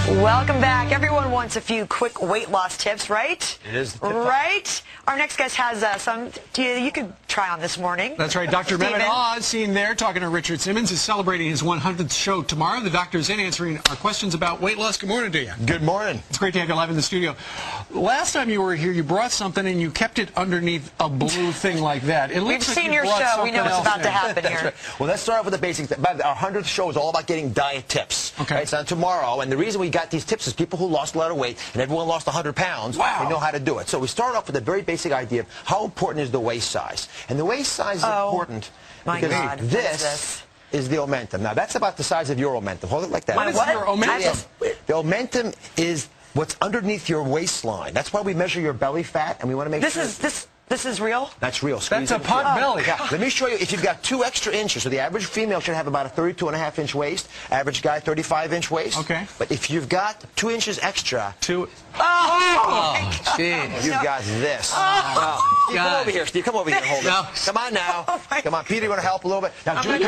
Welcome back. Everyone wants a few quick weight loss tips, right? It is. Right? Our next guest has some you could try on this morning. That's right. Dr. Mehmet Oz, seen there, talking to Richard Simmons, is celebrating his 100th show tomorrow. The doctor is in answering our questions about weight loss. Good morning to you. Good morning. It's great to have you live in the studio. Last time you were here, you brought something and you kept it underneath a blue thing like that. It We've seen your show. We know what's about to happen here. Right. Well, let's start off with the basics. Our 100th show is all about getting diet tips. Okay. Right? It's on tomorrow, and the reason we got these tips is people who lost a lot of weight, and everyone lost 100 pounds. Wow. They know how to do it. So we start off with a very basic idea of how important is the waist size. And the waist size is important because this is the omentum. Now, that's about the size of your omentum. Hold it like that. What is your omentum? The omentum is what's underneath your waistline. That's why we measure your belly fat, and we want to make sure... This is real? That's real. That's a pot belly. Yeah. Let me show you. If you've got 2 extra inches, so the average female should have about a 32.5-inch waist. Average guy, 35-inch waist. Okay. But if you've got 2 inches extra... jeez. You've got this. Steve, come over here, Steve. Come over here and hold it. Come on now. Come on, Peter, you want to help a little bit? Now, Julie,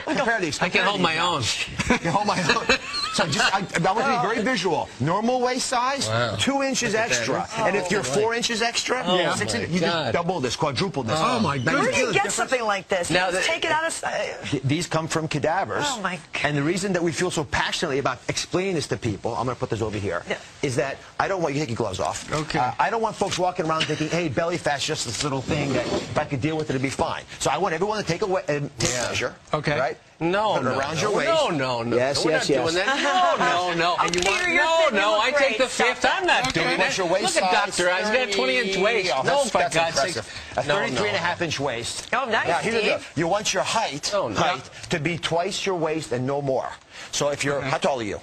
compare these. I can hold my own. You can hold my own. So I want to be very visual. Normal waist size, 2 inches extra. And if you're 4 inches extra, 6 inches, you just double this, quadruple this. Oh, my goodness. Where do you get something like this? Now, take it out of... These come from cadavers. Oh, my God. And the reason that we feel so passionately about explaining this to people, I'm going to put this over here, is that I don't want you to take your gloves off. Okay. I don't want folks walking around thinking, hey, belly fat's just this little thing that if I could deal with it, it'd be fine. So I want everyone to take a measure. Okay. Right? No, Put it around your waist. No. Yes, We're yes, not yes. doing that. No. And you I take the 5th. I'm not doing Okay. that. Your waist Look at size, Dr. Oz. He's got a 20-inch waist. No, for that's God's sake. impressive. A 33.5-inch waist. Oh, nice, Now, here's the deal. Steve. You want your height to be twice your waist and no more. So if you're, how tall are you?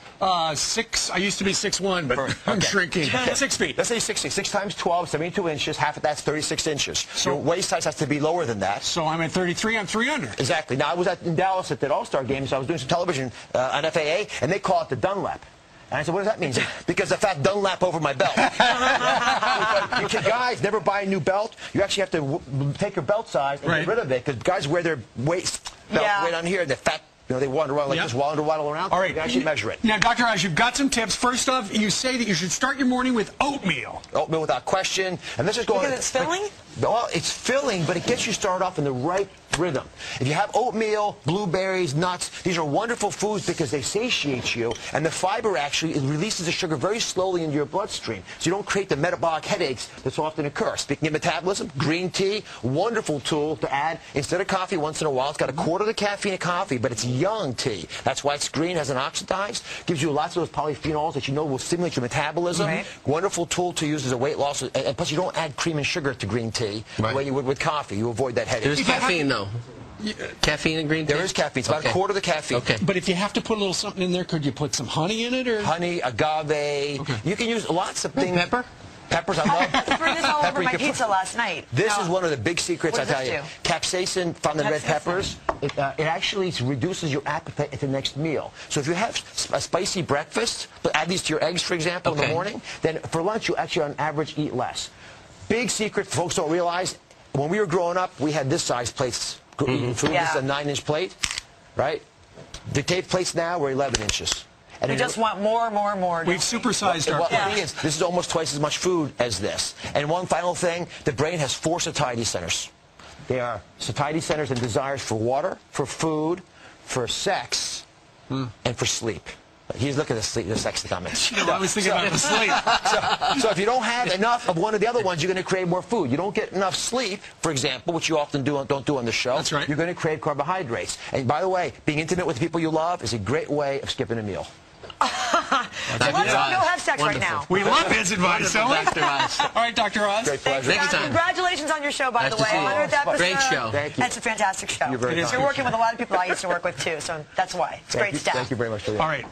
6. I used to be 6'1", but I'm shrinking. 6 feet. Let's say 60. 6 times 12, 72 inches. Half of that's 36 inches. So your waist size has to be lower than that. So I'm at 33. I'm 300. Exactly. Now, I was in Dallas at the All-Star game, so I was doing some television on FAA, and they call it the Dunlap. And I said, what does that mean? Because the fat Dunlap over my belt. You guys never buy a new belt. You actually have to take your belt size and get rid of it, because guys wear their waist belt right on here, and the fat, they wander around like this, waddle around. All right. You can actually measure it. Now, Dr. Oz, you've got some tips. First off, you say that you should start your morning with oatmeal. Oatmeal without question. And let's just go Because it's filling? Well, it's filling, but it gets you started off in the right rhythm. If you have oatmeal, blueberries, nuts, these are wonderful foods because they satiate you, and the fiber actually releases the sugar very slowly into your bloodstream, so you don't create the metabolic headaches that so often occur. Speaking of metabolism, green tea, wonderful tool to add instead of coffee once in a while. It's got a quarter of the caffeine of coffee, but it's young tea. That's why it's green, hasn't oxidized, gives you lots of those polyphenols that you know will stimulate your metabolism. Wonderful tool to use as a weight loss, and plus you don't add cream and sugar to green tea the way you would with coffee. You avoid that headache. There's caffeine, though. Caffeine in green tea? There is caffeine. It's about a quarter of the caffeine. Okay. But if you have to put a little something in there, could you put some honey in it? Or honey, agave. You can use lots of things. Pepper? Peppers, I love. I threw this all over my pizza last night. This is one of the big secrets, I tell you. Capsaicin found in red peppers, it actually reduces your appetite at the next meal. So if you have a spicy breakfast, but add these to your eggs, for example, in the morning, then for lunch you actually on average eat less. Big secret folks don't realize, when we were growing up, we had this size plates. This is a 9-inch plate, right? The tape plates now were 11 inches. And we just want more. We've supersized our plates. This is almost twice as much food as this. And one final thing, the brain has 4 satiety centers. They are satiety centers and desires for water, for food, for sex, and for sleep. He's looking at the sex comments. I was thinking about the sleep. So if you don't have enough of one of the other ones, you're going to crave more food. You don't get enough sleep, for example, which you often don't do on the show. That's right. You're going to crave carbohydrates. And by the way, being intimate with the people you love is a great way of skipping a meal. So let's go have sex right now. We love his advice, don't we? Dr. Oz. All right, Dr. Oz. Great pleasure. Thanks, Tom. Congratulations on your show, by the way. 100th episode. Great show. Thank you. It's a fantastic show. You're very You're working with a lot of people I used to work with, too, so that's why. It's great stuff. Thank you very much. All right.